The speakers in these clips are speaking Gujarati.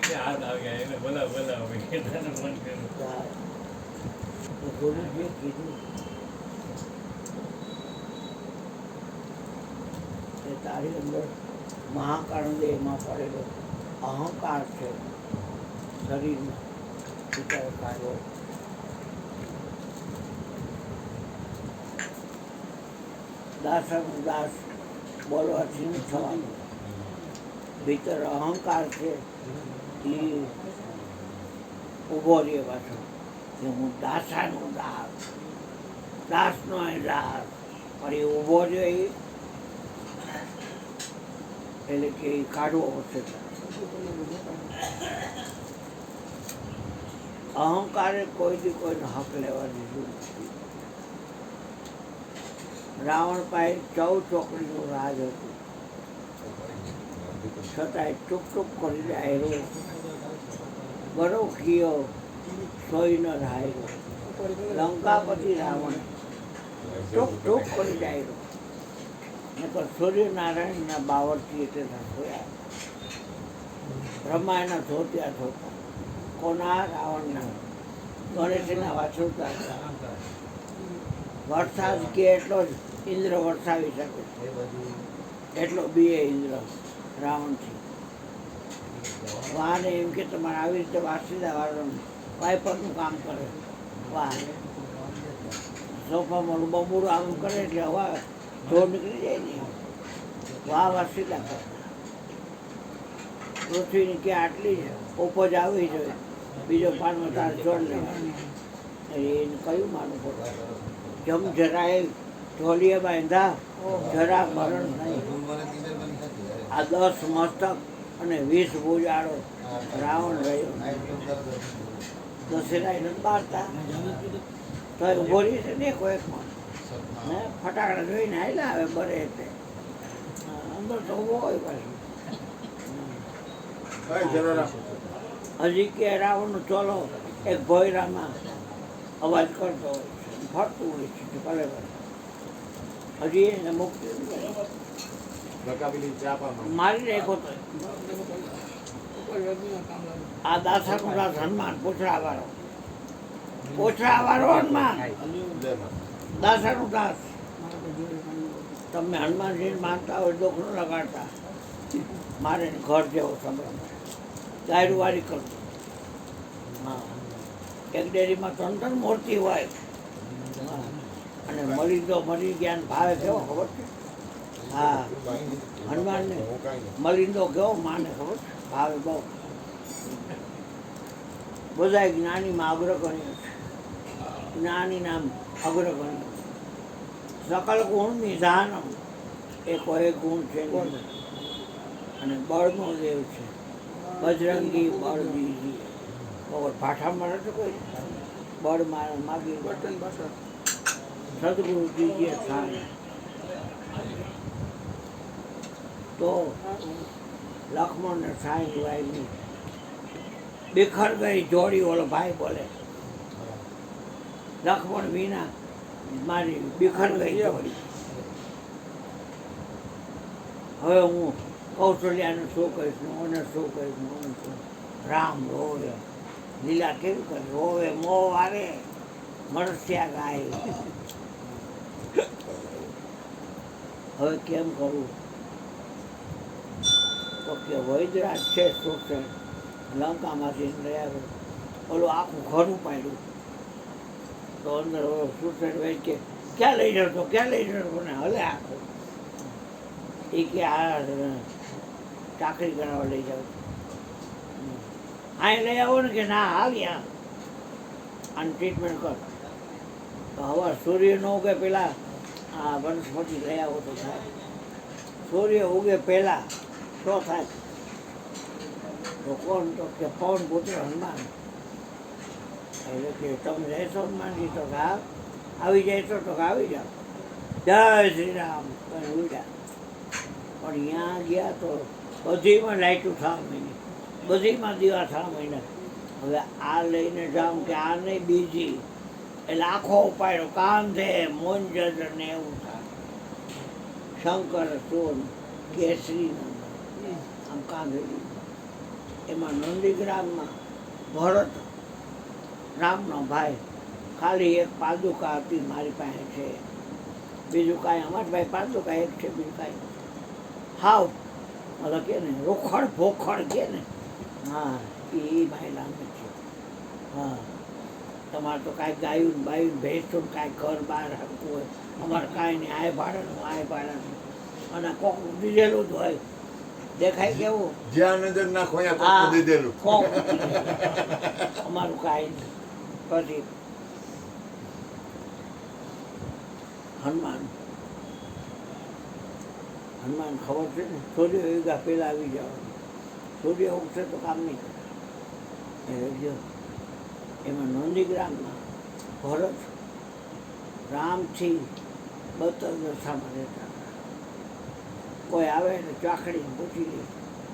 હાથ આવી ગયા એને બોલાવ મન કર્યું ગુરુજીએ કીધું કે તારી અંદર મહાકાળ દેહમાં પડેલો અહંકાર છે શરીરમાં વિચાર કાઢવો દાસનું દાસ બોલવાથી નહીં થવાનું ભીતર અહંકાર છે એ ઊભો રહે પાછો કે હું દાસાનો દાસ દાસનો દાસ પણ એ ઊભો રહે એટલે કે એ કાઢવો પડશે અહંકારે કોઈથી કોઈનો હક લેવાની જરૂર નથી રાવણ પાસે 14 ચોકડીનું રાજ હતું છતાંય ચૂપ ચૂપ કરી ડાયરો ગરો ખીયો સોઈ ન રાયરો લંકાપતિ રાવણ ચૂપ ચૂપ કરી ડાયરો નકર સૂર્યનારાયણના બાવરથી એટલે થયા બ્રહ્માના ધોત્યા ધોતા કોના રાવણના ગણેશના વાછરતા વરસાદ કે એટલો જ ઇન્દ્ર વરસાવી શકે એટલો બીએ ઇન્દ્ર રાવણથી વાહને એમ કે તમારે આવી રીતે વાસીદા વાળવાનું વાઇપરનું કામ કરે વાહ સોફામાં બબુરું આમ કરે એટલે હવા ધોર નીકળી જાય ને વાહ વાસીદા કરે પૃથ્વીની કે આટલી જ ઉપજ આવી જોઈએ બીજો પાનમાં તાર જોડ લેવાની એને કયું માનવું પડે જમ જરાય ઢોલીએ બાંધા જરા મરણ નહીં આ 10 મસ્તક અને 20 ભુજાળો રાવણ રહ્યો દશેરાય નથી બારતા તો ઉભો રહી છે ને કોઈકમાં ને ફટાકડા જોઈને આવેલા આવે બરે એટલે અંદર તો ઉભો હોય પાછું હજી કે રાવણનો ચોલો એક ભોયરામાં અવાજ કરતો હોય છે ફરતું હોય છે ભલે ભલે હજી એને મુક્તિ મારી નાખો તો આ દાસાનું દાસ હનુમાન પોછડા વાળો હનુમાન દાસાનું દાસ તમે હનુમાનજી માનતા હોય દુઃખ ન લગાડતા મારે ઘર જેવો સંભળાવ ગાયરું વાળી કરતો હા એક ડેરીમાં 3 મૂર્તિ હોય અને મરી ગયા ભાવે કેવો ખબર છે હા હનુમાનને મલિંદો કેવો માને ખબર છે ભાવે બહુ બધા જ્ઞાનીમાં અગ્રગણ્ય છે જ્ઞાની નામ અગ્રગણ્ય સકલ ગુણ નિધાનમ એ કોઈ ગુણ છે અને બળનો દેવ છે બજરંગી બળ દીજી ભાષામાં નથી કોઈ બળ માગી સદગુરુ દીજીએ થાય તો લક્ષ્મણ ને સાંઈ વાયની બેખર ગઈ જોડી ઓલો ભાઈ બોલે લક્ષ્મણ વિના મારી બેખર ગઈ જોડી હવે હું કૌશલ્યાને શું કહીશ ને ઓને શું કહીશ ને ઓને શું રામ રોવે લીલા કેવી કરે રોવે મોં વારે મરસ્યા ગાય હવે કેમ કરવું તો કે વૈદરાજ છે શું છે લંકામાંથી રહ્યા ઓલું આખું ઘરું પાડ્યું તો અંદર સુસેન વૈદ કે ક્યાં લઈ જાવ તો ક્યાં લઈ જાવ મને હલે આખું એ કે આ ચાકરી કરાવવા લઈ જાવ અહીં લઈ આવો ને કે ના આવ્યા આની ટ્રીટમેન્ટ કર તો હવે સૂર્ય ન ઉગે પેલા આ વનસ્પતિ લઈ આવો તો થાય સૂર્ય ઉગે પહેલાં તો થાય તો કોણ તો કે પવન પુત્ર હનુમાન એટલે કે તમે રહેશો હનુમાનજી તો કે આવી જાય તો કે આવી જાઓ જય શ્રી રામ કઈ ઉડ્યા પણ ત્યાં ગયા તો બધીમાં લાઈટું થવા માંડી બધીમાં દીવા થવા માંડ્યા હવે આ લઈને જાઉં કે આ નહીં બીજી એટલે આખો ઉપાડ્યો કાંધે મોંજર ને એવું થાય શંકર સોન કેસરી આમ કાંધે એમાં નંદીગ્રામમાં ભરત રામનો ભાઈ, ખાલી એક પાદુકા હતી મારી પાસે છે, બીજું કાંઈ અમારી પાસે પાદુકા એક છે, બીજું કાંઈ હાવ મતલબ કે ને રોખડ ભોખડ કે ને, હા એ મહિલાને છે. હા તમારે તો કાંઈ ગાયું ને બાયું ભેંસું કાંઈ ઘર બહાર રાખવું હોય, અમારે કાંઈ નહીં, આય ભાડાનું અને કોક દીધેલું જ હોય, દેખાય કેવું જ્યાં નજર નાખો અહીંયા કોક દીધેલું. કોક અમારું કાંઈ નહીં. પછી હનુમાન ખબર છે ને, સૂર્ય ઉગ્યા પહેલાં આવી જવાનું, સૂર્ય ઉગશે તો કામ નહીં કરે. એ જો એમાં નંદીગ્રામમાં ભરત રામથી 72 દશામાં રહેતા હતા. કોઈ આવે ને ચાખડીને પૂછી લે,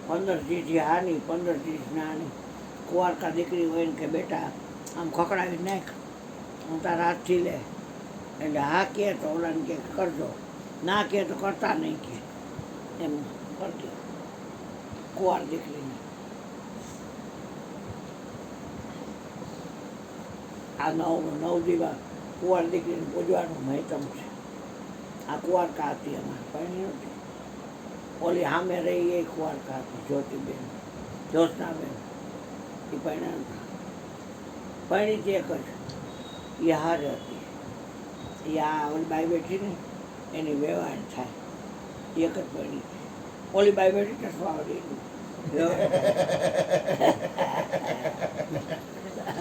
15 દીથી હાની 15 દીઠ નાની. કુંવારકા દીકરી હોય ને કે બેટા આમ ખકડાવી નાખ, હું તારા હાથથી લે, એટલે હા કહે તો ઓલાને કે કરજો, ના કહે તો કરતા નહીં કે, એમ કરતી કુંવાર દીકરીને. આ નવ દીવા કુંવાર દીકરીને પૂજવાનું મહેતમ છે. આ કુંવારકા હતી અમારે, પરણી નથી. ઓલી સામે રહી એ કુંવારકા હતી, જ્યોતિબેન, જ્યોત્સનાબેન, એ પરણ્યા હતા. પરણીથી એક જ એ હાર હતી. એ આ ઓલી બાઈ બેઠી ને એની વ્યવહાર થાય, એક જ પરણી. ઓલી બાઈ બેઠી ચશ્માવાળી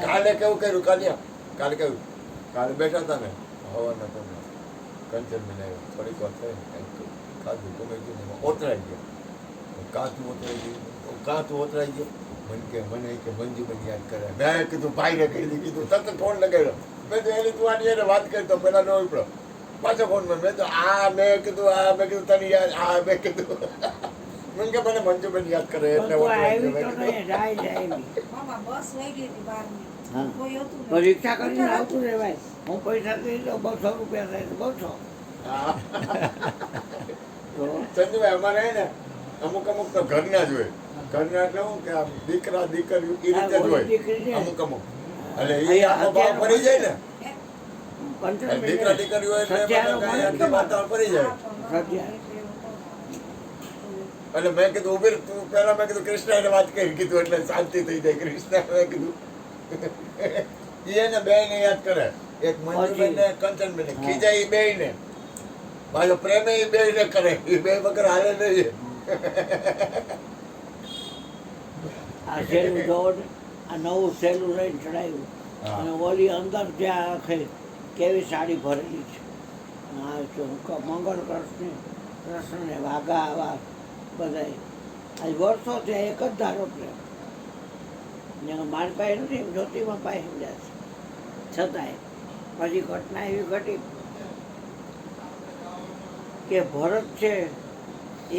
કાલે કેવું કર્યું? કાલે કેવું? કાલે બેઠા હતા ને હવાના તમે કંચન બનાવ્યો, થોડીક વાર થઈ ખાધું ગમે ગયું, ઓતરાઈ ગયો, કાચું ઓતરાઈ ગયું, મને કે મંજુબેન યાદ કરે. મેં કીધું ભાઈને કીધું તરત ફોન લગાવ્યો. મેં તો એની તું આની એને વાત કરી તો પેલા ન ઉપડો, પાછો ફોનમાં મેં તો મેં કીધું તને યાદ, મેં કીધું મને કે મને મંજુબેન યાદ કરે એટલે પરીક્ષા કરીને આવતું રહેવાય. હું પૈસા દઈ દઉં, 200 રૂપિયા થાય 200. સંજુભાઈ અમારે ને અમુક તો ઘરના જ હોય. ઘરના એટલે શું કે આમ દીકરા દીકરી એ રીતે જ હોય અમુક એટલે એ આખો ભાવ ફરી જાય ને, દીકરા દીકરી હોય એટલે વાતાવરણ ફરી જાય. એટલે મેં કીધું ઉભી તું પેલા મેં કીધું કૃષ્ણ વાત કરી કીધું એટલે શાંતિ થઈ જાય. કૃષ્ણ મેં કીધું એને બે ને યાદ કરે, એક મંજુબેન ને કંચનબેન ખીજાય બે ને, પાછો પ્રેમ એ બે ને કરે, એ બે વગર હાલે નહીં. આ સહેલું દોડ, આ નવું સહેલું લઈને ચડાવ્યું અને ઓલી અંદર જ્યાં આખે કેવી સાડી ભરેલી છે. આ મંગળ કૃષ્ણ ને વાઘા આવા બધા આજ વર્ષો છે એક જ ધારો પ્રેમ. મારી પાસે નથી, જ્યોતિમાં પાસે સમજ્યા છે. છતાંય પછી ઘટના એવી ઘટી કે ભરત છે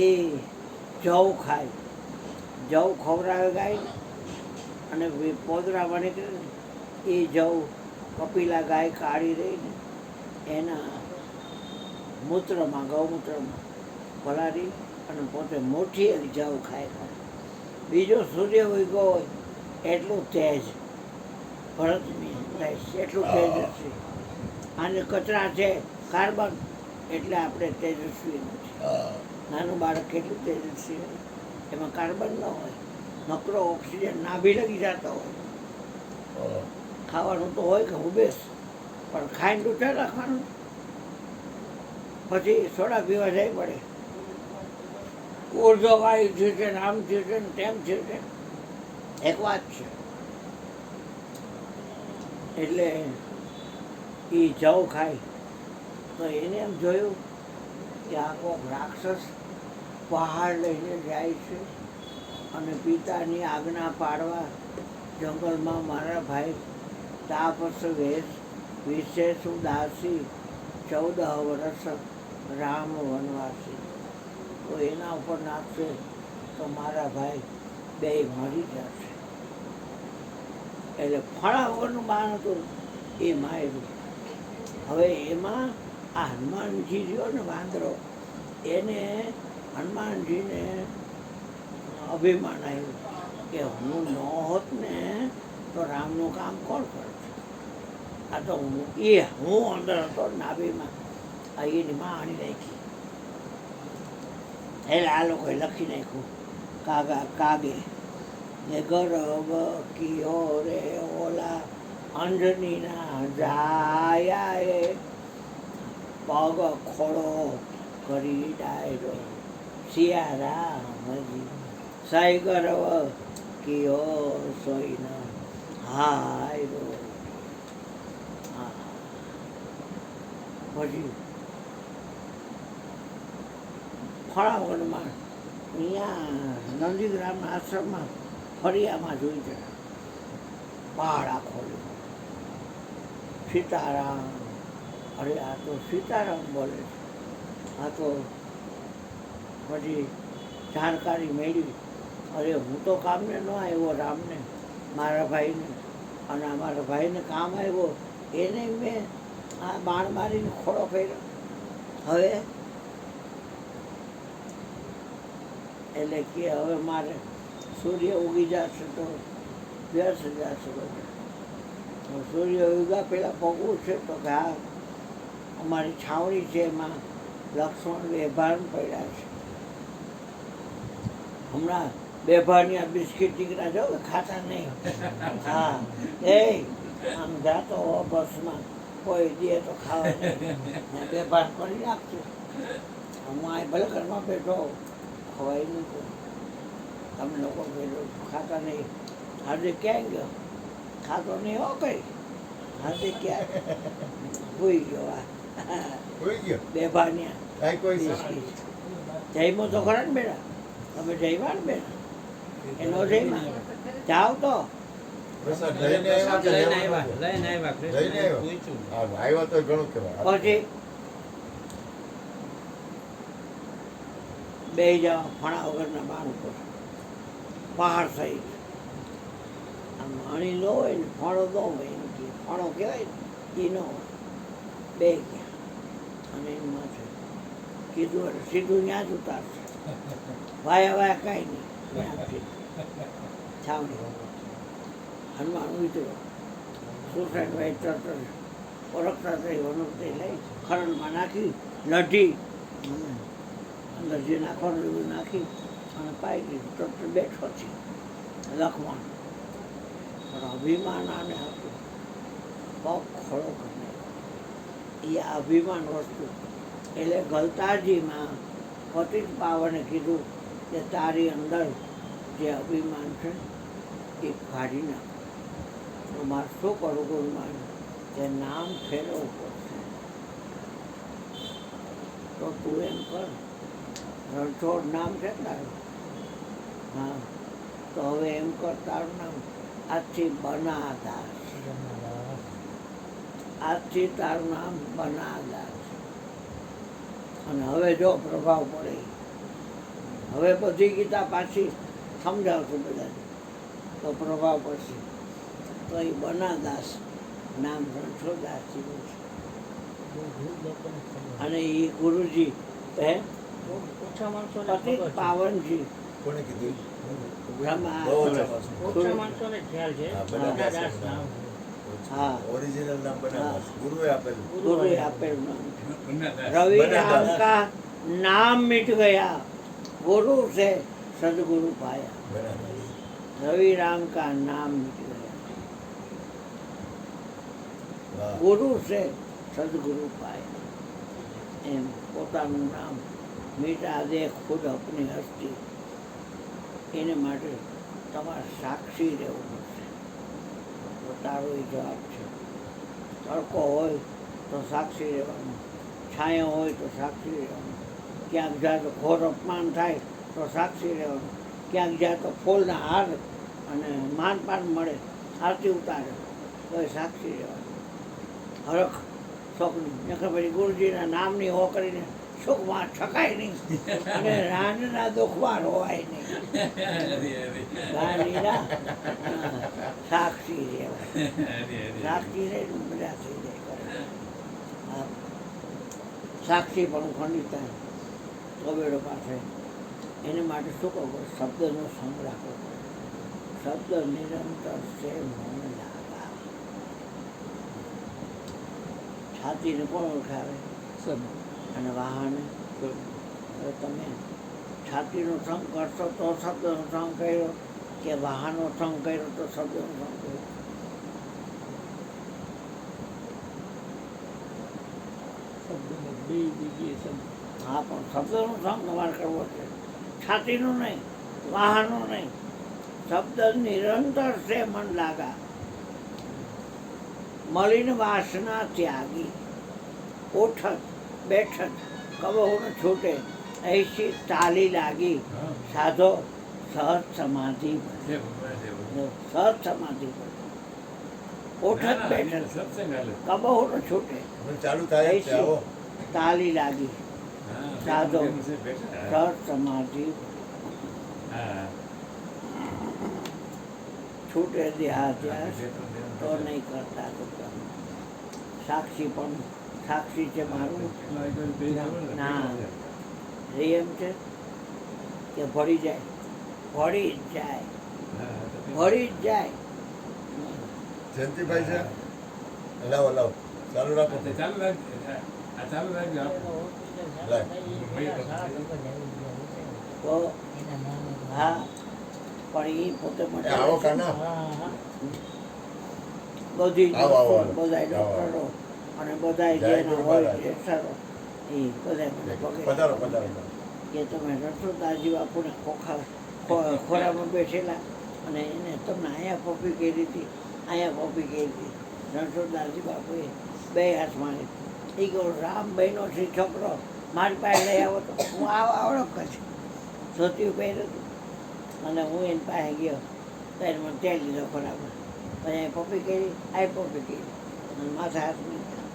એ જવ ખાય, જવ ખવડાવે ગાય અને પોદરામાં નીકળે ને એ જવ કપિલા ગાય કાઢી રહીને એના મૂત્રમાં ગૌમૂત્રમાં પલાળી અને પોતે મોટી એની જવ ખાય. બીજો સૂર્ય ઉગ્યો હોય એટલું તેજ ભરતની એટલું તેજસ્વી. આને કચરા છે કાર્બન એટલે આપણે તેજસ્વી નથી. નાનું બાળક કેટલું તેજસ્વી હોય, એમાં કાર્બન ન હોય, નકરો ઓક્સિજન નાભી લગી જતો હોય. ખાવાનું તો હોય કે ઉભેસ, પણ ખાઈને ડૂચા રાખવાનું, પછી સોડા પીવા જાય પડે. ઉર્જો વાયુ થયું છે ને આમ થયું છે ને તેમ થયું છે, એક વાત છે. એટલે એ જવ ખાય તો એને એમ જોયું કે આ કોઈક રાક્ષસ પહાડ લઈને જાય છે અને પિતાની આજ્ઞા પાડવા જંગલમાં મારા ભાઈ તાપસ વેશ વિશેષ ઉદાસી 14 વર્ષ રામ વનવાસી. તો એના ઉપર નાખશે તો મારા ભાઈ બે મરી જશે. એટલે ફળાવવાનું બાણ હતું એ માર્યું. હવે એમાં આ હનુમાનજી રહ્યો ને વાંદરો, એને હનુમાનજીને અભિમાન આવ્યું કે હું ન હોત ને તો રામનું કામ કોણ કરત? આ તો હું અંદર હતો નાભીમાં, આ એની માં આણી નાખી. એટલે આ લોકોએ લખી નાખ્યું કાગે ને ગરબ કિયો રે ઓલા અંજનીના જાયા પગ ખોળો કરી ડાયરો સિયારામજી સાઈ ગરવ કિયો સોઈન હાયરો. પછી ફળાવનમાં અહીંયા નંદીગ્રામના આશ્રમમાં ફરિયામાં જોઈ છે પહાડા ખોલ્યો સીતારામ. અરે આ તો સીતારામ બોલે છે. આ તો પછી જાણકારી મેળવી, અરે હું તો કામને ન આવ્યો રામને, મારા ભાઈને, અને અમારા ભાઈને કામ આવ્યો એને મેં આ બાણ મારીને ખોડો કર્યો. હવે એટલે કે હવે મારે સૂર્ય ઉગી જશે તો વ્યર્થ જશે બધું. સૂર્ય ઉગ્યા પહેલાં પગવું છે તો કે હા અમારી છાવણી છે એમાં લક્ષ્મણ બેભાન પડ્યા છે. હમણાં બેભાની આ બિસ્કીટ દીકરા જો ખાતા નહીં. હા એ આમ જાતો હો બસમાં કોઈ દે તો ખાવા નહીં, બેભાન કરી નાખશું. હું આ ભલે ઘરમાં બેઠો ખવાય નહીં તો તમે લોકો બેઠો ખાતા નહીં. હાર્દિક ક્યાં ગયો? ખાતો નહીં હો કઈ. હાર્દિક ક્યાં ભૂઈ ગયો? હોઈ ગયો બેભાનિયા કાંઈ કોઈ છે? જઈમો તો ખરા ને બેટા? તમે જઈવા ને બેટા? એ નો જઈમાં જાઓ તો પ્રસાદ લઈને આવ્યા કે લઈને લેવા આવ્યા, લઈને આવ્યા, લઈને કૃષ્ણને આવ્યા? પૂછ્યું. હા, આવ્યા તો ઘણું કહેવાય. પછી બે જવા ફણા વગરના બાણ ઉપર પહાડ સહિત આમ અણી ન હોય ને ફણો ન હોય એમ કે ફણો કહેવાય ને એ ન હોય. બે ગયા અને એની માથે કીધું એટલે સીધું ત્યાં જ ઉતારશે. વાયા કાંઈ નહીં, ત્યાંથી છાવણી હનુમાન ઉતર્યો. સુસાઈડ ભાઈ તરત જ ઓળખતા થઈ વનોતી લઈ ખરણમાં નાખી લઢી અંદર જે નાખવાનું એવું નાખી અને પાઈ દીધું. તરત બેઠો છે લખવાનું, પણ અભિમાન આને હતું. પગ ખોળો કરી એ અભિમાન વસ્તુ. એટલે ગલતાજીમાં પતિત પાવને કીધું કે તારી અંદર જે અભિમાન છે એ કાઢી નાખ. તો મારે શું કરું ગુરુમાન? કે નામ ફેરવવું પડશે. તો તું એમ કર, રણછોડ નામ છે તારું? હા, તો હવે એમ કર, તારું નામ આજથી બનાદાસ. આજથી તારું નામ બનાદાસ. અને હવે જો પ્રભાવ પડે, હવે બધી ગીતા પાછી સમજાવશું બધાને તો પ્રભાવ પડશે. તો એ બનાદાસ નામ રણછોડદાસજીનું છે. અને એ ગુરુજી હે ઓછા માણસોને પતિત ખબર છે. પાવનજી કોણે કીધું? બ્રહ્મા બહુ ઓછા માણસો. ઓછા માણસોને ખ્યાલ છે. હા, બનાદાસ બનાદાસ નામ. હા. ઓરિજિનલ નામ બનાદાસ. ગુરુએ આપેલું. गुरु આપેલું नाम બનાદાસ. रवि बनादास। राम का नाम मिट गया, गुरु से सदगुरु पाया. બનાદાસ. रवि राम का नाम मिट गया, વાહ. गुरु से सदगुरु पाया. એમ પોતાનું નામ મીટા દે ખુદ અપની હસ્તી. એને માટે તમારે સાક્ષી રહેવું પડશે. તો તારો એ જવાબ છે. તડકો હોય તો સાક્ષી રહેવાનું, છાંયો હોય તો સાક્ષી રહેવાનું, ક્યાંક જાય તો ઘોર અપમાન થાય તો સાક્ષી રહેવાનું, ક્યાંક જાય તો ફૂલના હાર અને માનપાન મળે, આરતી ઉતારે તો એ સાક્ષી રહેવાનું. હરખ શોખની નકર પછી ગુરુજીના નામની હો કરીને સુખમાં છકાય નહીં અને રાનના દુઃખમાં રોવાય નહીં. રાનીના સાક્ષી રહેવાય. સાક્ષી રહે મજા થઈ જાય. હા, સાક્ષી પણ ખંડિત થાય કબીરો પાસે. એને માટે શું કરવું? શબ્દનો સંગ્રહ કરવો. શબ્દ નિરંતર છે મન લાગા. છાતીને કોણ ઓળખાવે? અને વાહને. હવે તમે છાતીનો સંગ કરશો તો શબ્દનો સંગ કર્યો, કે વાહનનો સંગ કર્યો તો શબ્દનો સંગ કર્યો? હા, પણ શબ્દનો સંગ તમારે કરવો છે, છાતીનો નહીં, વાહનનો નહીં. શબ્દ નિરંતર છે મન લાગા. મલિન વાસના ત્યાગી, ઓઠત બેઠત કબહુ ન છૂટે, ऐसी તાલી લાગી. સાધો સહજ સમાધિ, સહજ સમાધિ, ઓઠત બેઠત કબહુ ન છૂટે, ચાલુ થાય જ છે, આવો. તાલી લાગી. સાધો સહજ સમાધિ, છૂટે દેહાધ્યાસ તો નહીં કરતા તો સાક્ષી પણ સાક્ષી છે મારું. ના એમ છે કે ભળી જાય, ભળી જ જાય, ભળી જ જાય. જયંતિભાઈ છે, લાવો લાવો, ચાલુ રાખો. ચાલુ રાખજો. તો હા, પણ એ પોતે એ આવો કાના. બધી આવો, આવો, આવો. બધા ડોક્ટરો અને બધા જેના હોય છે સરો, એ બધા મને પગે પધારો પધારો. કે તમે રણછોડદાસજી બાપુને ખોરામાં બેઠેલા અને એને તમને અહીંયા પપ્પી કરી હતી, અહીંયા પપ્પી કરી હતી. રણછોડદાસજી બાપુએ બે હાથ મારી. એ કહું રામભાઈનો છે છોકરો, મારી પાસે લઈ આવો તો હું આવડો કચ્છ ધોતી પહેર્યું હતું અને હું એની પાસે ગયો તો એને મને ત્યાં લીધો ખોરામાં. પછી અહીં પપ્પી કરી, આ પપ્પી કરી અને માથા હાથ મીઠા.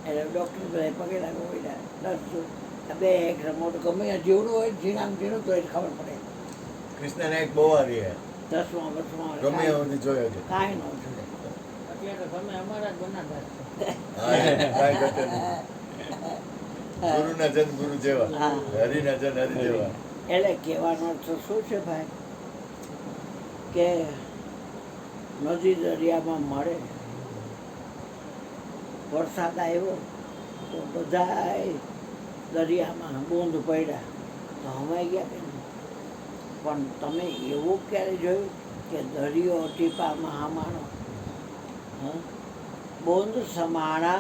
એટલે ડૉક્ટર બધા પગે લાગો પડ્યા. દસ બે એક મોટું ગમે જીવડું હોય, ઝીણામ ઝીણું તો એને ખબર પડે. કૃષ્ણને એક બહુ હારી હે, 10મા વર્ષમાં ગમે એવું સુધી જોયો છે. કાંઈ ન જોડે. અત્યારે તો તમે અમારા જ બનાતા છો. હા, કાંઈ ઘટે નહીં. ગુરુના જન ગુરુ જેવા, હા. હરિના જન હરિ જેવા. એટલે કહેવાનો અર્થ શું છે ભાઈ, કે નદી દરિયામાં મળે, વરસાદ આવ્યો તો બધાય દરિયામાં બૂંદ પડ્યા તો હવાઈ ગયા કે નહીં? પણ તમે એવું ક્યારે જોયું કે દરિયો ટીપામાં હમાણો? हाँ? बूंद समाना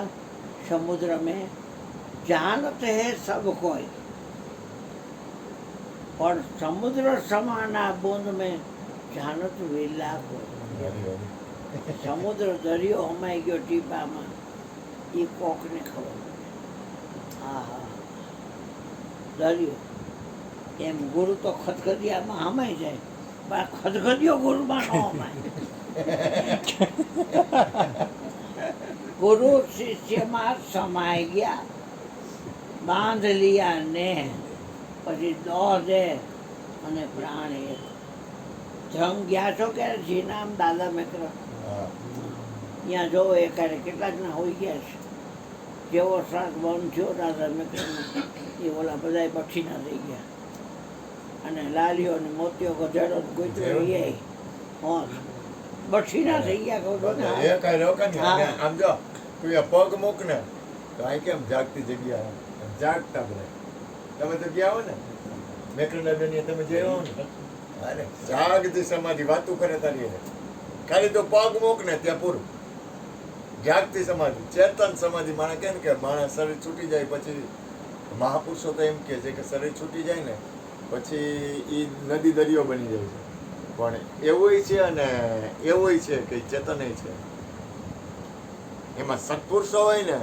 समुद्र में जानते हैं सब कोई, और समुद्र समाना बूंद में जानत विला कोई. સમુદ્ર દરિયો હમાઈ ગયો ટીપામાં, એ કોકને ખબર પડે. હા હા, દરિયો એમ ગુરુ તો ખદખદિયામાં હમાઈ જાય, પણ ખદખદિયો ગુરુમાં ન હમાય. ગુરુ શિષ્યમાં સમાઈ ગયા, બાંધ લિયા ને, પછી દોહ દે અને પ્રાણ એક. ધ્રંગ ગયા છો ક્યારે? જીનામ દાદા મેકર ત્યાં જોવો એ ક્યારે કેટલા જણા હોઈ ગયા છે. જેવો શ્રાદ્ધ બંધ થયો દાદા મેકર એ ઓલા બધા બઠીના થઈ ગયા, અને લાલીઓ ને મોતીઓ ગધેડો ગોઈતો એ હોશ બઠીના થઈ ગયા. કહું છો ને એ કાંઈ રોકા નહીં. હા. આમ જો તું એ પગ મૂક ને તો અહીં કેમ જાગતી જગ્યા જાગતા બધા. તમે તો ગયા હો ને મેકરનગર તમે જઈ હો ને, અરે જાગતી સમાધિ વાતું કરે તારી એને. ખાલી તો પગ મૂક ને ત્યાં પૂરું. જાગતી સમાધિ, ચેતન સમાધિ. માણસ કેમ કે માણસ શરીર છૂટી જાય પછી, મહાપુરુષો તો એમ કે છે કે શરીર છૂટી જાય ને પછી એ નદી દરિયો બની જાય છે. પણ એવુંય છે અને એવુંય છે કે ચેતનય છે. એમાં સત્પુરુષો હોય ને,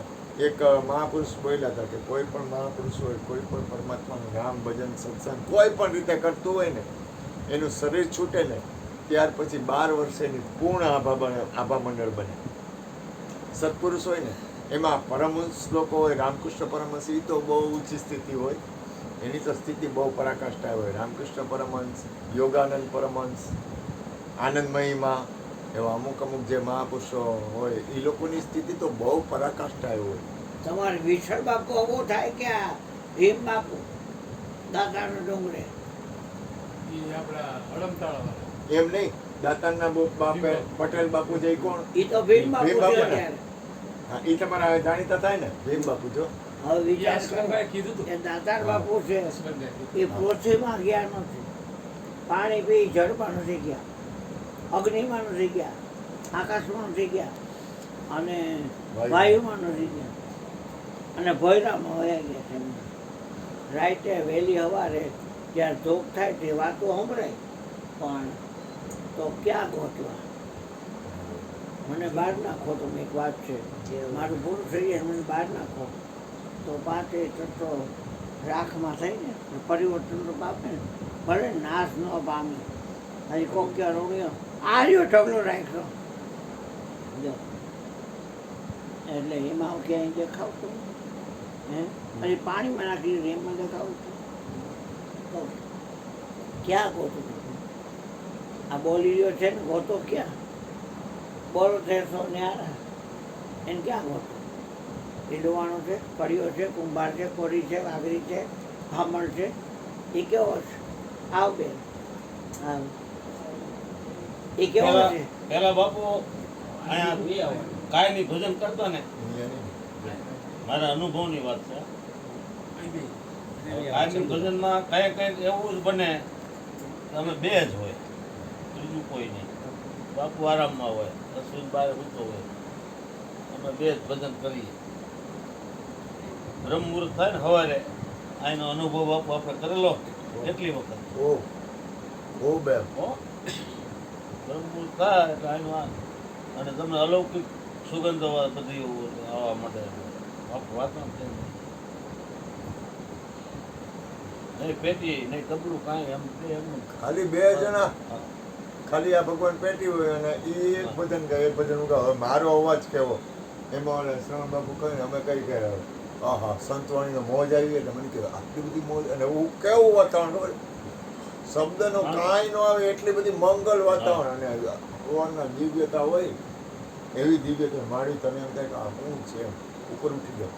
એક મહાપુરુષ બોલ્યા હતા કે કોઈ પણ મહાપુરુષ હોય, કોઈ પણ પરમાત્માનું નામ ભજન સત્સંગ કોઈ પણ રીતે કરતું હોય ને, એનું શરીર છૂટે ને ત્યાર પછી 12 વર્ષેની પૂર્ણ આભા મંડળ બને. સત્પુરુષ હોય ને એમાં પરમહંસ લોકો હોય, રામકૃષ્ણ પરમહંસ, એ તો બહુ ઊંચી સ્થિતિ હોય, એની તો સ્થિતિ બહુ પરાકાષ્ઠા હોય. રામકૃષ્ણ પરમહંસ, યોગાનંદ પરમહંસ, આનંદમયીમાં, એવા અમુક જે મહાપુરુષો હોય એ લોકોની સ્થિતિ તો બહુ પરાકાષ્ઠા હોય. તમારે વિઠ્ઠલ બાપુ આવો થાય કે આ ભીમ બાપુ દાદાનો ડુંગરે? એ આપણા અડમતાળા એમ નહીં, દાતારના બાપે પટેલ બાપુ છે એ કોણ? એ તો ભીમ બાપુ ભીમ છે બાપુ ને? અત્યારે. હા એ તમારા હવે જાણીતા થાય ને ભીમ બાપુ જો. હવે વિચાર કરો યશવંતભાઈ કીધું હતું. કે દાતાર બાપુ છે યશવંતભાઈ એ કીધું. પૃથ્વીમાં ગયા નથી, પાણી પી જળમાં નથી ગયા, અગ્નિમાં નથી ગયા, આકાશમાં નથી ગયા અને વાયુમાં નથી ગયા અને ભોયરામાં વયા ગયા છે એમને. રાઈતે વહેલી સવારે જ્યારે ધોક થાય તે વાતો સંભળાય પણ તો ક્યાં ગોતવા? મને બહાર નાખો તો એક વાત છે, મારું પૂરું થઈ જાય મને બહાર નાખો તો પાંચે તત્વો રાખમાં થઈને પરિવર્તન તો પામે ને, ભલે નાશ ન પામે. હજી કોક્યા રોણ્યો આ રહ્યો ઢગલો રાખ્યો જો. એટલે એમાં ક્યાંય દેખાવતું હે? હજી પાણીમાં નાખી એમાં દેખાવતું તો ક્યાં ગોતું? આ બોલી રહ્યો છે ને ગોતો ક્યાં? બોલો 1300 ન્યારા એને ક્યાં ગોતો? ઢીલવાનો છે, કડિયો છે, કુંભાર છે, કોરી છે, વાઘરી છે, ભામણ છે, એ કેવો છે? આવ બેન આવ. એ કેવો છે? પેલા બાપુ અહીંયા બી આવો. કાયમી ભજન કરતો ને, અહીંયા નહીં. મારા અનુભવની વાત છે. અહીં બી. કાયમી ભજનમાં કંઈક એવું જ બને કે અમે બે જ હોય, ત્રીજું કોઈ નહીં. બાપુ આરામમાં હોય, અશ્વિન બહાર ઊંચો હોય, અમે બે જ ભજન કરીએ. બ્રહ્મ મુહૂર્ત થાય ને સવારે, આનો અનુભવ બાપુ આપણે કરેલો એટલી વખત. ઓહ ઓહ બેન હો બ્રહ્મ મુહૂર્ત થાય એટલે આનું અને તમને અલૌકિક સુગંધ બધી આવવા માટે બાપુ વાત નહીં પેટી નહીં તબલું કાંઈ એમ એમ ખાલી બે જણા ખાલી આ ભગવાન પેટી હોય અને એ એક ભજન ગાય એક ભજન ગાય. હવે મારો અવાજ કેવો એમાં ઓલે શ્રવણ બાપુ કહે અમે કઈ કે આહા સંતવાણીનો મોજ આવી એટલે મને કહેવાય આટલી બધી મોજ અને હું કેવું વાતાવરણ ખબર શબ્દનો કાંઈ ન આવે એટલી બધી મંગલ વાતાવરણ અને ભગવાનના દિવ્યતા હોય એવી દિવ્યતા મારી તમે એમ થાય કે આ શું છે એમ ઉપર ઉઠી જાઓ.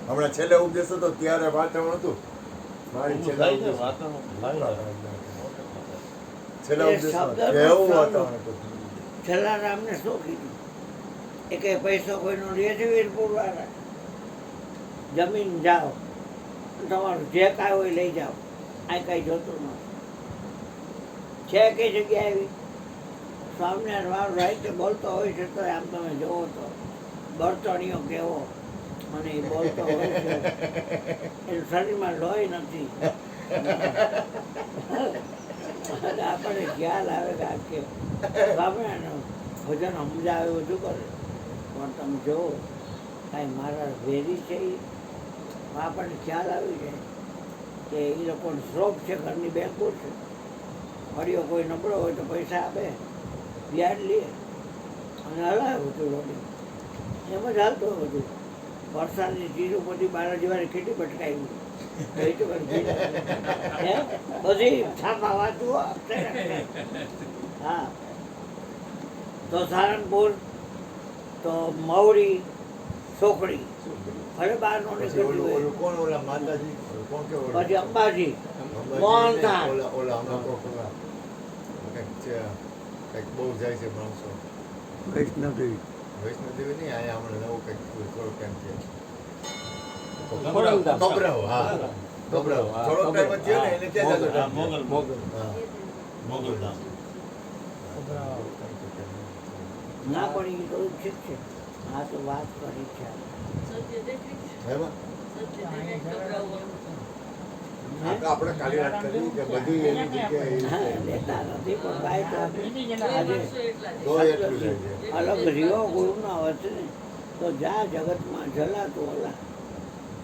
હમણાં છેલ્લે ઉપદેશ હતો ત્યારે વાતાવરણ હતું મારી છેલ્લા થાય છે ઉપદેશ વાતાવરણ છેલ્લા એ ઉપદેશમાં શબ્દનો કેવું શબ્દ. વાતાવરણ હતું. છેલ્લા રામને શું કીધું? એ કઈ પૈસો કોઈનો રહે છે વીરપુર વાળા? જમીન જાઓ, તમારું જે કાંઈ હોય લઈ જાઓ, આ કાંઈ જોતું નથી. છે કઈ જગ્યાએ એવી? સ્વામિનારાયણ વાળો રાઈતે બોલતો હોય છે તો આમ તમે જોવો તો બળતણીઓ કેવો અને એ બોલતો હોય છે એનું શરીરમાં લોહી નથી અને આપણને ખ્યાલ આવે કે આ કે સ્વામિનારાયણ ભજન સમજાવે બધું કરે પણ તમે જોવો કાંઈ મારા વેરી છે એ આપણને ખ્યાલ આવી જાય કે એ લોકોનો શ્રોપ છે, ઘરની બેંકો છે. ફળીઓ કોઈ નબળો હોય તો પૈસા આપે, વ્યાજ લે અને હલાવે બધું રોડી. એમ જ હાલતું બધું. વરસાદની ચીજો બધી બારા જેવાની ખેતી ભટકાવી બધી છાપા વાંચવું. હા તો સારંગપુર તો મવડી છોકરી ભલે બહાર નો પછી નીકળ્યું હોય. ઓલું કોણ ઓલા માતાજી કોણ કે ઓલા પછી અંબાજી અંબાજી મોહનથાળ. ઓલા ઓલા હમણાં કોક ઓલા કંઈક છે કંઈક બહુ જાય છે માણસો વૈષ્ણવદેવી વૈષ્ણોદેવી નહીં અહીંયા હમણાં નવું કંઈક થોડો ટાઈમ છે ખોડલધામ. કબરાવ હા કબરાવ થોડો ટાઈમ જ થયો ને એને ત્યાં જતો હા, મોગલ મોગલ. હા મોગલધામ. ના પણ એ તો ઠીક છે. આ તો વાત કરી છે એમાં હે? આપણે કાલે વાત કરી કે બધી એની જગ્યાએ હા, લેતા નથી પણ ભાઈ તો બીજી જણા આજે તો એટલું જાય છે અલગ રહ્યો ગુરુના વચને તો જા જગતમાં જલાતું ઓલા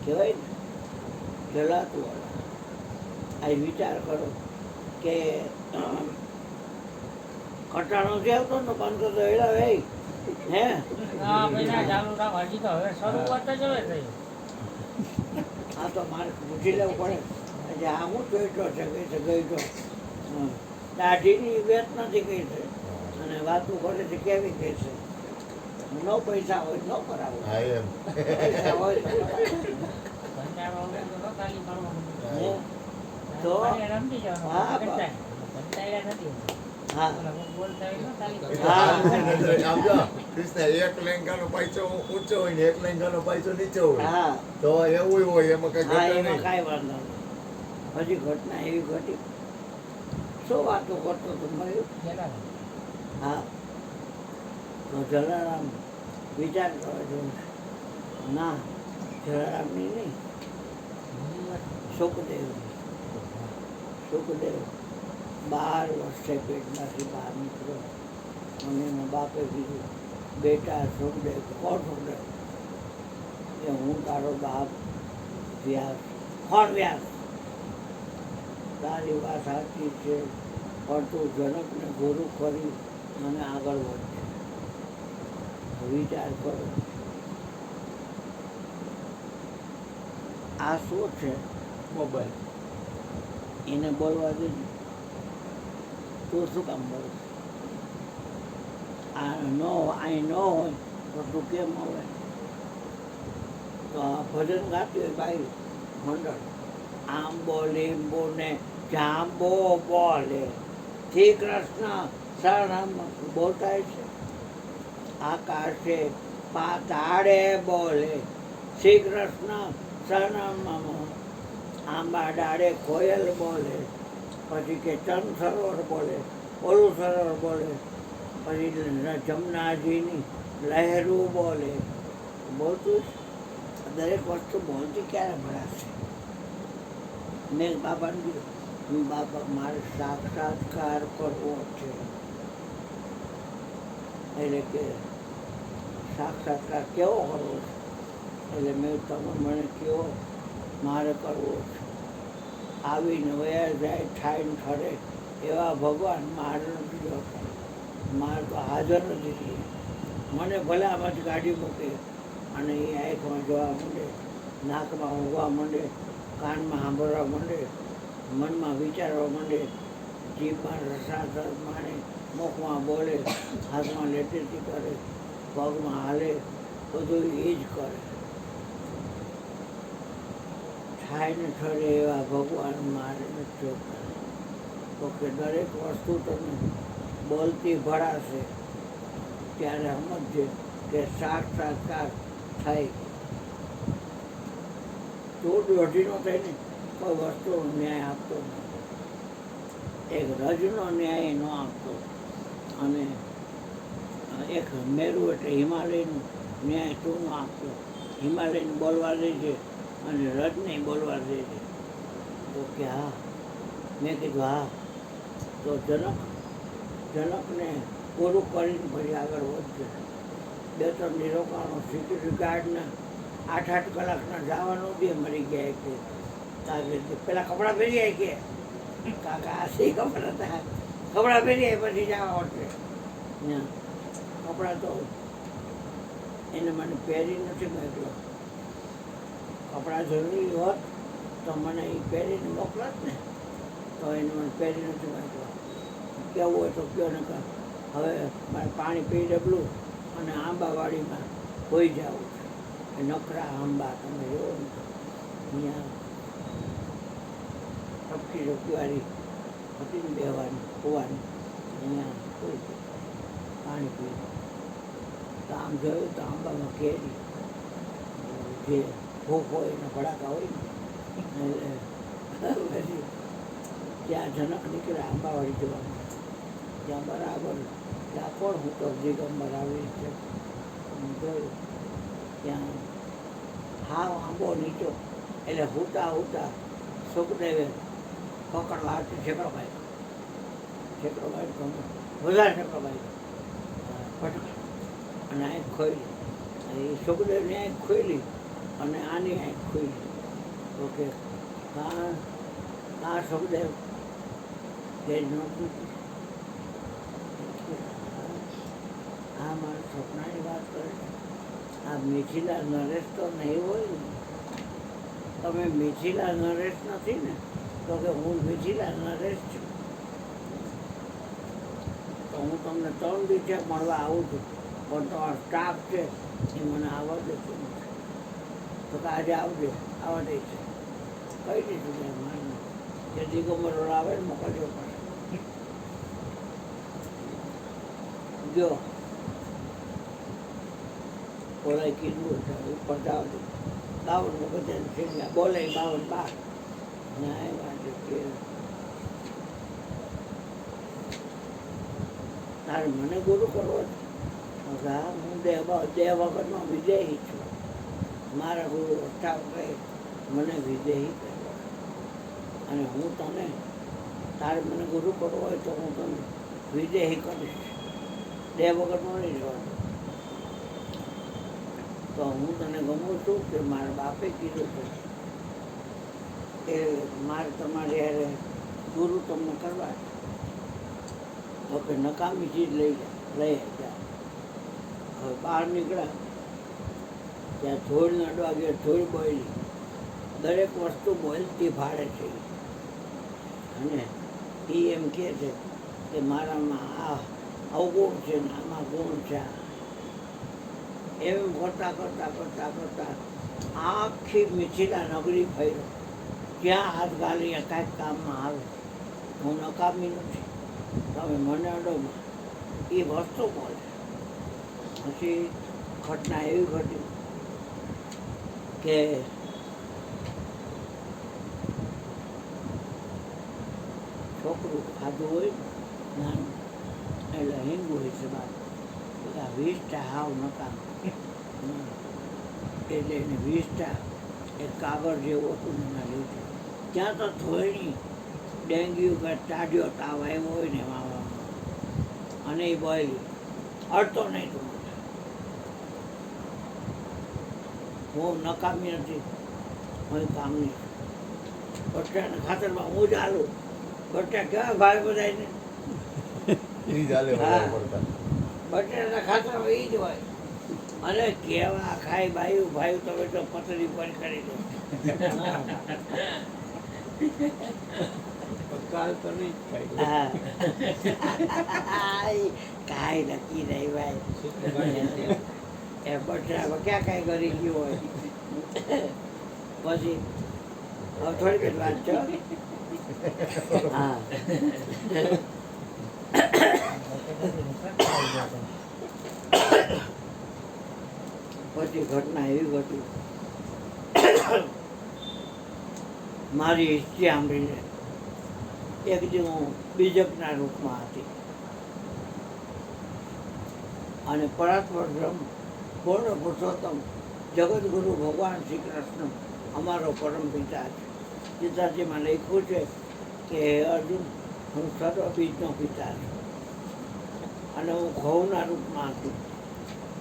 કહેવાય ને જલાતું ઓલા. આ વિચાર કરો કે કટાણો જે આવતો ને 500 તો એડા હે આ મહિના ચાલુ રાખ હજી તો હવે શરૂઆત જ હવે થઈ. આ તો મારે પૂછી લેવું પડે કે આ હું જોઈતો છે કઈ છે ગઈતો દાઢીની વેત નથી કઈ છે અને વાતું કરે છે કેવી કઈ છે. ન પૈસા હોય ન કરાવો, હા એમ પૈસા હોય તો કરાવો. ભંડારો વગર તો ખાલી મારવાનું. હે? તો ખાલી રમતી જવાનું. હા, કંટાળે. કંટાળ્યા નથી. હા બોલતા હોય ને તાલી હા. આમ જો, કૃષ્ણ એક લેંગાનો પાયચો ઊંચો હોય ને એક લેંગાનો પાયચો નીચે હોય હા તો એવું હોય એમાં કઈ હા ઘટે એમાં નહીં. કાંઈ વાંધો નહીં. હજી ઘટના એવી ઘટી શું વાતો કરતો હતો મયુર? કેના હા તો જલારામ વિચાર કરવા જેવું છે. ના જલારામની નહીં, સુખદેવ સુખદેવ 12 વર્ષે પેટમાંથી બહાર નીકળ્યો અને એના બાપે કીધું બેટા સુખદેવ. કોણ સુખદેવ? એ હું તારો બાપ વ્યાસ. કોણ વ્યાસ? તારી વાત સાચી છે પણ તું જનકને ગુરુ કરી અને આગળ વધશે. વિચાર કરો આ શું છે? મોબાઈલ. એને બોલવા દે ને. તું શું કામ બોલ? આ નો અહીં ન હોય તો તું કેમ આવે? તો આ ભજન ગાતી હોય બાઈ મંડળ, આંબો લીંબુ ને જાંબો બોલે શ્રી કૃષ્ણ શરણમ બોલતા છે. આકાશે પાતાળે બોલે શ્રી કૃષ્ણ શરણમ. આંબા ડાળે કોયલ બોલે, પછી કે ચંદ સરોવર બોલે, ઓલું સરોવર બોલે, પછી જમનાજીની લહેરું બોલે. બોલતું જ દરેક વસ્તુ બોલતી ક્યારે ભરાશે? મેં બાપાને કીધું બાપા મારે સાક્ષાત્કાર કરવો છે. એટલે કે સાક્ષાત્કાર કેવો કરવો છે? એટલે મેં તમે મને કહો મારે કરવો છે. આવીને વયા જાય થાય ને ખરે એવા ભગવાન મારે નથી જોતા. મારે તો હાજર નથી થઈએ. મને ભલે આમાંથી કાઢી મૂકે અને એ આંખમાં જોવા માંડે, નાકમાં ઊંઘવા માંડે, કાનમાં સાંભળવા માંડે, મનમાં વિચારવા માંડે, જીભમાં રસાસર માણે, મુખમાં બોલે, હાથમાં લેટેટી કરે, પગમાં હાલે, બધું એ જ કરે. થાય ને ઠરે એવા ભગવાન મારે નથી જોતા. તો કે દરેક વસ્તુ તમે બોલતી ભળાશે ત્યારે સમજજે કે સાક્ષાત્કાર થાય. ચોટ વઢીનો થઈને કોઈ વસ્તુનો ન્યાય આપતો નથી. એક રજનો ન્યાય ન આપતો અને એક મેરુ એટલે હિમાલયનું ન્યાય તું ન આપતો. હિમાલયને બોલવા દે છે અને રજને બોલવા દે છે. તો કે હા. મેં કીધું હા. તો જનકને પૂરું કરીને પછી આગળ વધશે. 2-3 દી રોકાણો. સિક્યુરિટી ગાર્ડના 8-8 કલાકના જવાનું બી મરી ગયા કે કારણ પેલા કપડાં પહેરી આવી કે કાકા આ સી કપડાં હતા. કપડાં પહેરી આવી પછી જવા પડશે. કપડાં તો એને મને પહેરી નથી મોકલો. કપડાં જરૂરી હોત તો મને એ પહેરીને મોકલત ને. તો એને મને પહેરી નથી મોકલો. કહેવું હોય તો કહો ને કાં હવે મારે પાણી પી ડબલું અને આંબાવાડીમાં હોઈ જવું છે. નકરા આંબા તમે જોવો ને અહીંયા ટપકી ટપકીવાળી હતી ને બેવાની કૂવાની અહીંયા કોઈ પાણી પી. તો આમ જોયું તો આંબામાં કેરી જે ભૂખ હોય ને ભડાકા હોય ને એટલે પછી ત્યાં જનક નીકળે આંબાવાડી જવાનું. ત્યાં બરાબર ત્યાં કોણ હું તો દિગંબર આવી છે જોયું ત્યાં હાવ આંબો નીચો એટલે હુતા હુતા સુખદેવે પકડવા હાથે ઠેકડો ભાઈ વધારે ઠેકડો ભાઈ પટક અને આંખ ખોલી. એ સુખદેવની આંખ ખોલી અને આની આંખ ખોલી. તો કે કાં સુખદેવ તે જ નહોતું. આ મારા સપનાની વાત કરે છે. આ મિથિલા નરેશ તો નહીં હોય ને. તમે મિથિલા નરેશ નથી ને? તો કે હું મિથિલા નરેશ છું. તો હું તમને 3 દિવસે મળવા આવું છું પણ તમારો સ્ટાફ છે એ મને આવવા દેતો નથી. તો કે આજે આવજે, આવવા દે છે. કઈ દીધું છે મારે કે દિગંબર આવે ને મોકલજો પડે. ગયો ઓલા કીધું ઉપર જાવ 52 બધાને સીધા બોલે 52 બાર ને આવ્યા છે કે તારે મને ગુરુ કરવો છે હા હું દેહ વગરનો વિદેહી છું મારા ગુરુ અષ્ટાવ કહે મને વિદેહી કરવા અને હું તને તારે મને ગુરુ કરવો હોય તો હું તને વિદેહી કરીશ દેહ વગરનો નહીં રહેવાનું તો હું તને ગમું છું કે મારા બાપે કીધું છે કે મારે તમારે યારે ગુરુ તમને કરવા છે તો કે નકામી ચીજ લઈ જા હવે બહાર નીકળ્યા ત્યાં ધોળ નડવા ગયા ધોળ બોયલી દરેક વસ્તુ બોલતી ભાડે છે અને એ એમ કહે છે કે મારામાં આ અવગુણ છે ને આમાં ગુણ છે એમ કરતા કરતા કરતા કરતા આખી મિથિલા નગરી ફર્યો ત્યાં હાથ ગાલી કાંઈક કામમાં આવે હું નકામી નથી તમે મને અડોમાં એ વસ્તુ બોલે પછી ઘટના એવી ઘટી કે છોકરું ખાધું હોય નાનું એટલે હિંગ હોય છે બાપ બધા 20 હાવ નકામ એટલે એને 20 એક કાગળ જેવું હતું એના લીધું ત્યાં તો થોડી ડેન્ગ્યુ કે ટાઢિયો તાવ આવ્યો હોય ને એમાં અને એ બોયલી અડતો નહીં તું હું નકામી નથી હું કામની બટાને ખાતરમાં હું જ હાલું બટા કેવા ભાઈ બધાને ઈ ચાલે હા. પડતા બટાના ખાતરમાં એ જ હોય અને કેવા ખાય ભાઈ તમે તો પતરી પર કરી દો કાલ તો નહીં જ ખાય હા કાંઈ નક્કી નહીં ભાઈ એ બટામાં ક્યાં કાંઈ કરી ગયું હોય પછી હવે થોડીક જ વાત છો હા પછી ઘટના એવી ઘટી મારી હિસ્ટ્રી સાંભળીને એક દી હું બીજકના રૂપમાં હતી અને પરાત્પર બ્રહ્મ પૂર્ણ પુરુષોત્તમ જગતગુરુ ભગવાન શ્રી કૃષ્ણ અમારો પરમ પિતા છે પિતાજીમાં લખ્યું છે કે હે અર્જુન હું સર્વ બીજનો પિતા છું અને હું ઘઉંના રૂપમાં હતી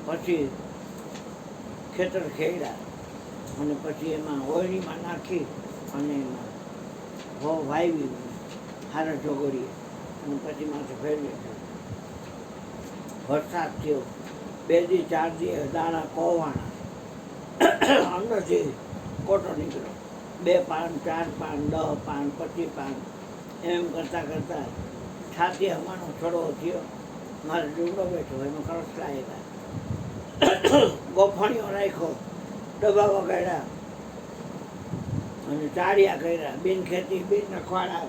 પછી ખેતર ખેડ્યા અને પછી એમાં ઓળણીમાં નાખી અને એમાં ઘઉં વાવી હારા ચોગડીએ અને પછી માથે ફેરવી વરસાદ થયો 2 દી 4 દી દાણા કોવાણા અંદરથી કોટો નીકળ્યો 2 પાન 4 પાન 10 પાન 25 પાન એમ કરતાં કરતાં છાતી હવાનો છોડો થયો મારે ડુંડો બેઠો એમાં કરસલા આવ્યા ગોફણીઓ રાખ્યો ડબ્બા વગાડ્યા અને ચાળિયા કર્યા બિન ખેતી બિન નખવાડા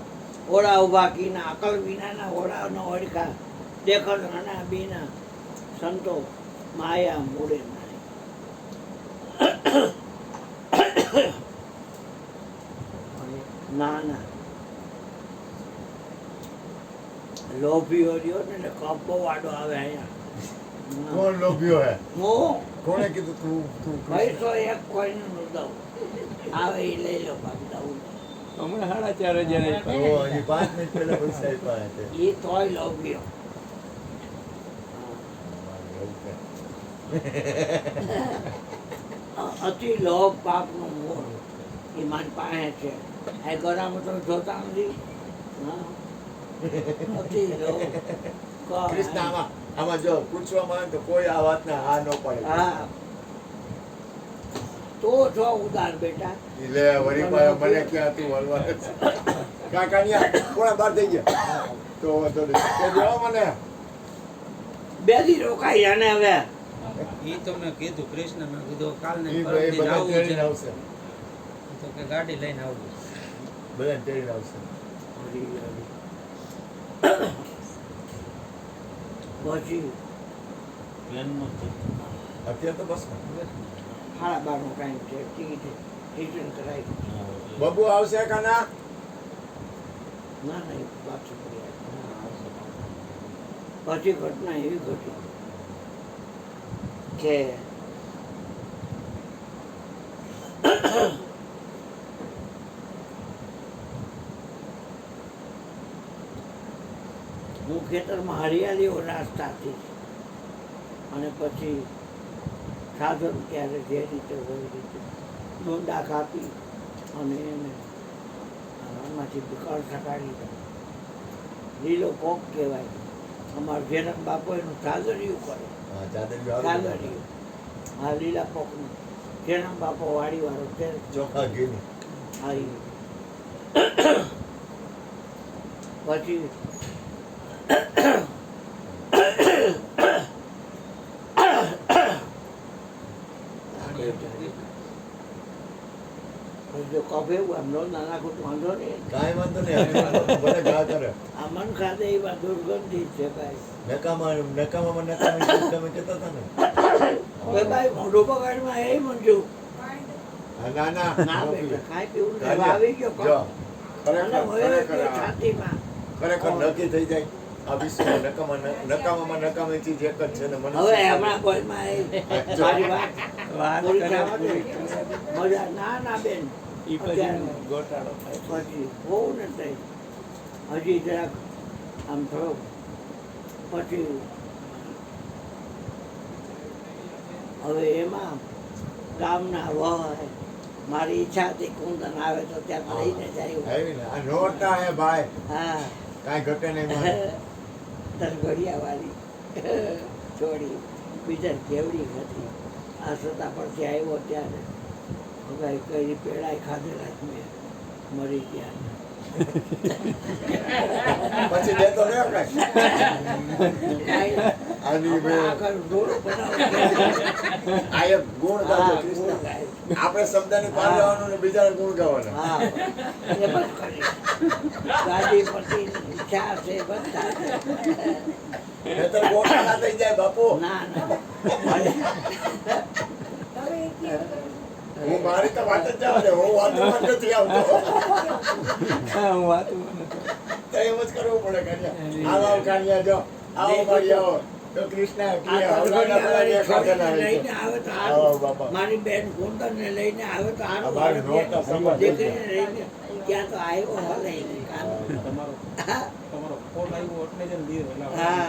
ઓળા ઊભા કીના અકલ વિનાના ઓળાનો ઓળખા દેખલ નાના બીના સંતો માયા મૂળે નાય ના લોભીઓ રહ્યો ને એટલે કપ બહુ આડો આવે અહીંયા કોણ લોભ્યો હે હું કોણે કીધું તું તું પૈસો એક કોઈને નું દઉં આવે એ લઈ લો બાપ દઉં હમણાં 4,500 ઓ હજી 5 મિનિટ પહેલા પૈસા આપ્યા છે એ તોય લોભીઓ અતિ લોભ પાપનું મૂળ એ મારી પાસે છે આ ગળામાં તમે જોતા નથી હા અતિ લોભ કૃષ્ણ આમાં જો પૂછવામાં આવે તો કોઈ આ વાતને હા ન પાડે હા તો જો ઉદાર બેટા ઈ લે વળી પાછો મને ક્યાં તું હલવા કાકાનિયા કોણા બહાર થઈ ગયા તો વાંધો નહીં કે જાઓ મને 2 દી રોકાઈ અને હવે ઈ તો મેં કીધું કૃષ્ણ મેં કીધું કાલ ને ઈ પરમ ભાઈ દી બધા આવવું ટ્રેન છે આવશે તો કે ગાડી લઈને આવવું બધા ટ્રેન આવશે પછી ટ્રેનનું જ છે. અત્યારે તો બસમાં 12:30 ટાઈમ છે, ટિકિટ રિટર્ન કરાવી. બબુ આવશે કાના ના ના એ પાછું પડી પછી ઘટના એવી ઘટી કે હું ખેતરમાં હરિયાળીઓ નાસ્તા હતી અને પછી સાધન ત્યારે જે રીતે હોય રીતે ડોંડા કાપી અને એને આમાંથી કળસા કાઢી દે. લીલો પોક કહેવાય. અમારા જેના બાપો એનું ચાદરિયું કરે. હા ચાદરિયું આવે. ચાદરિયું હા લીલા પોકનું જેના બાપો વાડીવાળો તે ચોખા ઘીની આવી પછી જો કફે વાંધો નાના ખોટ વાંધો નહીં. કાંઈ વાંધો નહીં ભલે ઘા કરે આ મન ખાતે એવા દુર્ગંધિત છે ભાઈ. નકામાં તમે કહેતા હતા ને હવે ભાઈ મોઢું પગાડમાં એ મંજુ ના ના ના બેટા કાંઈ પીવું નહીં. હવે આવી ગયો જો કફ. અને ખરેખર હવે ખરેખર ગયો આ છાતીમાં. ખરેખર નક્કી થઈ જાય આ વિશ્વમાં નકામામાં નકામી ચીજ એક જ છે ને હવે મનુષ્ય હમણાં કોઈમાં એ મારી વાત વાત પૂરી કરે થવા દે. મજા ના ના બેન ઈ પછી અત્યારે ગોટાળો થાય. પછી હોવું ને તઈ હજી જરાક આમ થોડો પછી હવે એમાં ગામના વહ મારી ઈચ્છા હતી કુંદન આવે તો ત્યાં લઈને જાય. આવી ને આ નોટા હે ભાઈ હા કાંઈ ઘટે નહીં મારે તરઘડિયા વાળી છોડી બીજા કેવડી હતી. આ છતાં પરથી આવ્યો ત્યારે હવે કઈ પેડાય ખાધેલા જ મેં મરી ગયા. પછી દેતો ને કાંઈ કાંઈ આની બે આખર દોડો બનાવો. આ એક ગુણ ગાજો કૃષ્ણ આપણે શબ્દને પાર લેવાનું ને બીજાને ગુણ ગાવાના હા એમ જ કરી. ગાડી પરથી ઈચ્છા છે બધા છે. નહીંતર ગોટા ના થઈ જાય બાપુ ના ના હું મારી તો વાત જ જવા દે હું વાતમાં નથી આવતો હા, હું વાતું મને તો. તો એમ જ કરવું પડે કાઢ્યા આવો કાઢ્યા જો આવો કાઢ્યા આવો તો કૃષ્ણ આ કે તરઘડિયા વાળી ખાધેલા છોકરીને લઈને હોય આવે તો આવો હારું. બાપા મારી બેન કુંદનને લઈને આવે તો હારું. અમારી નોટ સમજ દીકરીને લઈને ત્યાં તો આવ્યો હલે નહીં કાનો. હા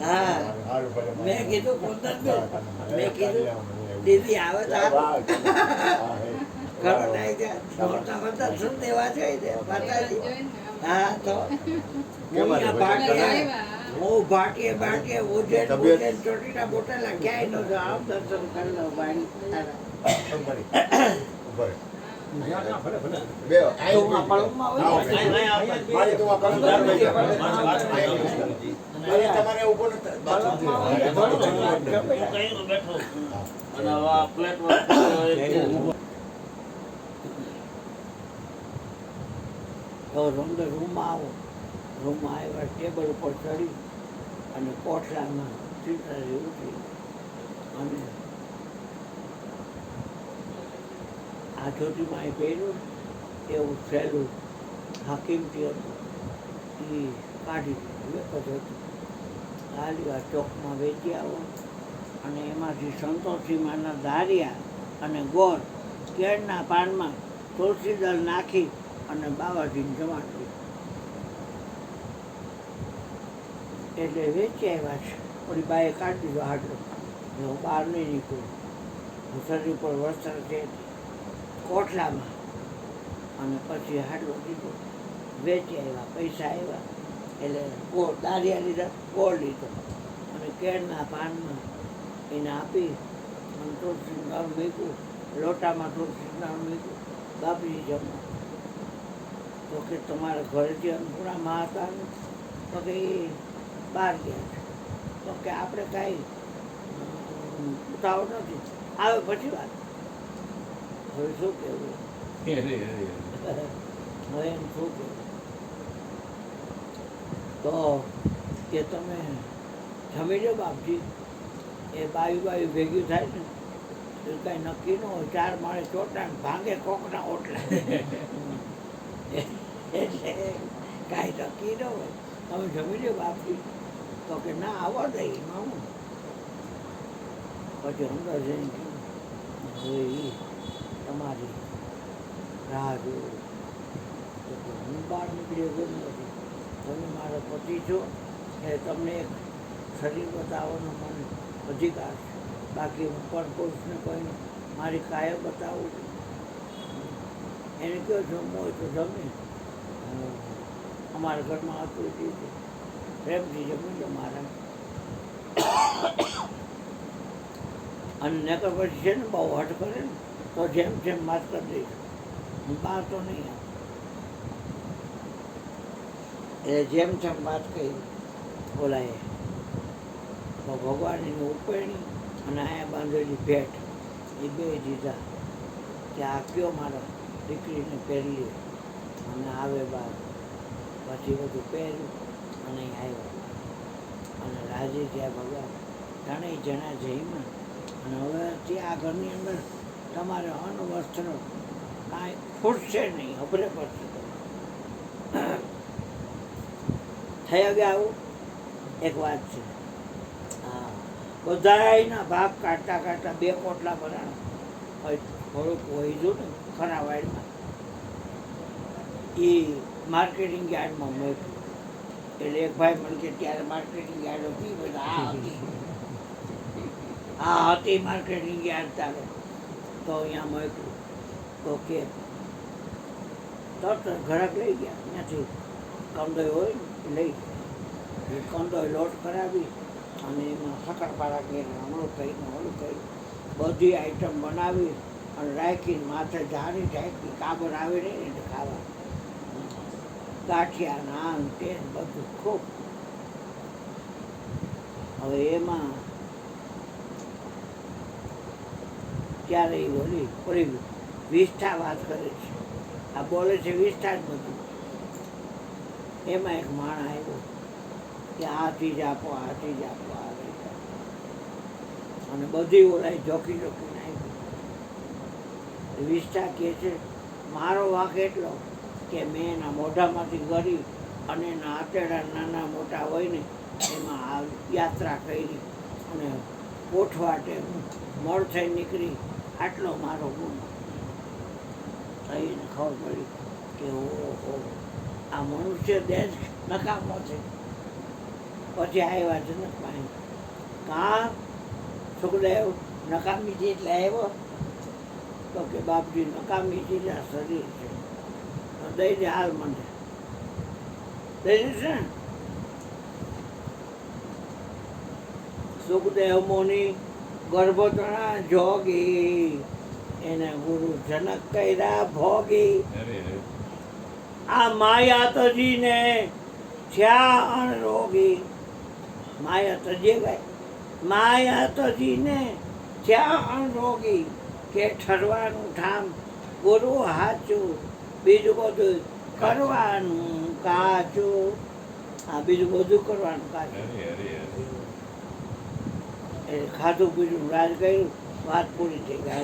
હા હારું ભલે મેં કીધું કુંદન મેં કીધું દીદી આવે તો હારું. ખબર નહીં કે મોટા બધા શું દેવા જોઈએ માતાજી. હા તો હું અહીંયા ભાટીએ ભાટીએ ઉજ્જૈન ચોટીલા બોટેલા ક્યાંય નતો. આવ દર્શન કરી લો ભાઈ તારા. ઉપર બે આઈ તું આ પલંગમાં હોય આવો ને? મારી તું આ પલંગ પર લઈ જા અહીંયા. તમારે ઉભો ન થાય પલંગમાં હોય ને? કઈ બેઠો અને હવે આ પ્લેટમાં તો અંદર રૂમમાં આવો. રૂમમાં આવ્યા ટેબલ ઉપર ચડી અને કોઠલામાં સીતારી ઉઠી અને આ ચોટીમાં એ પહેર્યું એવું સહેલું હાકીમથી હતું એ કાઢી દીધું એક જ હતું. આલિયા ચોકમાં વેચી આવો અને એમાંથી સંતોષીમાના દારિયા અને ગોળ કેળના પાનમાં તુલસી દળ નાખી અને બાવાજીને જમાડ્યું. એટલે વેચી આવ્યા છે. ઓલી બાએ કાઢી દીધો હાડલો. હું બહાર નહીં નીકળું. હું શરીર પર વસ્ત્ર છે કોઠલામાં અને પછી હાડલો દીધો. વેચી આવ્યા પૈસા આવ્યા એટલે ગોળ દારિયા લીધા ગોળ લીધો અને કેળના પાનમાં એને આપી અને તુલસી દળ મૂક્યું. લોટામાં તુલસી દળ મૂક્યું. બાપજી જમવા તો કે તમારા ઘરેથી અન્નપૂર્ણામાં હતા ને તો કે એ બહાર ગયા છે. તો કે આપણે કાંઈ ઉતાવળ નથી. આવે પછી વાત. હવે શું કહેવું? હવે એમ શું કહેવું? તો કે તમે જમી લો બાપજી. એ બાયું ભેગી થાય ને એ કાંઈ નક્કી ન હોય. 4 માળે ચોટા ને ભાંગે કોકના ઓટલા. એટલે કાંઈ નક્કી ન હોય. તમે જમી લો બાપજી તો કે ના આવવા દઈ મામું. પછી અંદર જઈને કીધું, હવે એ તમારી રાહ જોઉં. તો કે હું બહાર નીકળ્યો કેમ નથી? તમે મારા પતિ છો એ તમને એક શરીર બતાવવાનો મને અધિકાર છે. બાકી હું પણ પુરુષને કોઈને મારી કાયા બતાવું છું. એને કહો જમવું હોય તો જમે. અમારા ઘરમાં હતું એ રીતે પ્રેમથી જમી લો મારા. અને નકર પછી છે ને બહુ હટ કરે ને તો જેમ જેમ વાત કરી દઈશ. હું બહાર તો નહીં આવું. એ જેમ જેમ વાત કરી બોલાય તો ભગવાનની ઉપેણી અને અહીંયા બાંધેલી ભેટ એ બે દીધા કે આ કયો મારા દીકરીને પહેરી અને આવે બાર. પછી બધું પહેર્યું અને આવ્યા અને રાજી થયા ભગવાન. ત્રણેય જણા જઈમાં અને હવે ત્યાં ઘરની અંદર તમારે અન્ન વસ્ત્ર કાંઈ ખૂટશે નહીં, અભરે પડશે. થઈ ગયા આવું એક વાત છે. હા, બધાયના ભાગ કાઢતા કાઢતા 2 કોટલા બનાવ્યા. હવે થોડુંક વહીજું ને ખરા વાડમાં એ માર્કેટિંગ યાર્ડમાં મોકલ્યું. એટલે એક ભાઈ મને કે ત્યારે માર્કેટિંગ યાર્ડ હતી. બધા આ હતી માર્કેટિંગ યાર્ડ તારે તો અહીંયા મોકલ્યું. તો કે તરત ઘરાક લઈ ગયા. ત્યાંથી કંદોય હોય ને લઈ ગયા. એ કંદોય લોટ કરાવી અને એમાં શક્કરપારા કરીને હમણું કરીને ઓલું કરી બધી આઈટમ બનાવી અને રાખીને માથે જારી ઢાંકી કાબર આવે નહીં એટલે ખાવા. ગાંઠિયા નાન તે બધું ખૂબ. હવે એમાં ત્યારે એ ઓલી વિષ્ઠા વાત કરે છે. આ બોલે છે વિષ્ઠા જ બધું. એમાં એક માણ આવ્યો કે આ ચીજ આપો, આ ચીજ આપો, આ ચીજ આપો. અને બધી ઓલાય જોખી જોખીને આવી. વિષ્ઠા કહે છે મારો વાંક એટલો કે મેં એના મોઢામાંથી ગળી અને એના આંતરડા નાના મોટા હોય ને એમાં આ યાત્રા કરી અને પોઠવાટે મોડ થઈ નીકળી. આટલો મારો ગુણ થઈને ખબર પડી કે ઓહો આ મનુષ્ય દેશ નકામો છે. પછી આવ્યા જનકભાઈ કાં સુખદેવ નકામી ચીજ એટલે આવ્યો તો કે બાપજી નકામી ચીજ આ શરીર છે. દઈ દે હાલ મને દઈ દેશે ને. સુખદેવ મુનિ ગર્ભોતણા જોગી એને ગુરુ જનક કર્યા ભોગી. આ માયા તજીને થયા અણરોગી. માયા તજે ગાય માયા તજીને થયા અણરોગી કે ઠરવાનું ઠામ ગુરુ હાચું બીજું બધું કરવાનું કાચું. આ બીજું બધું કરવાનું કાચું. એ ખાધું પીધું રાજ કર્યું વાત પૂરી થઈ ગઈ.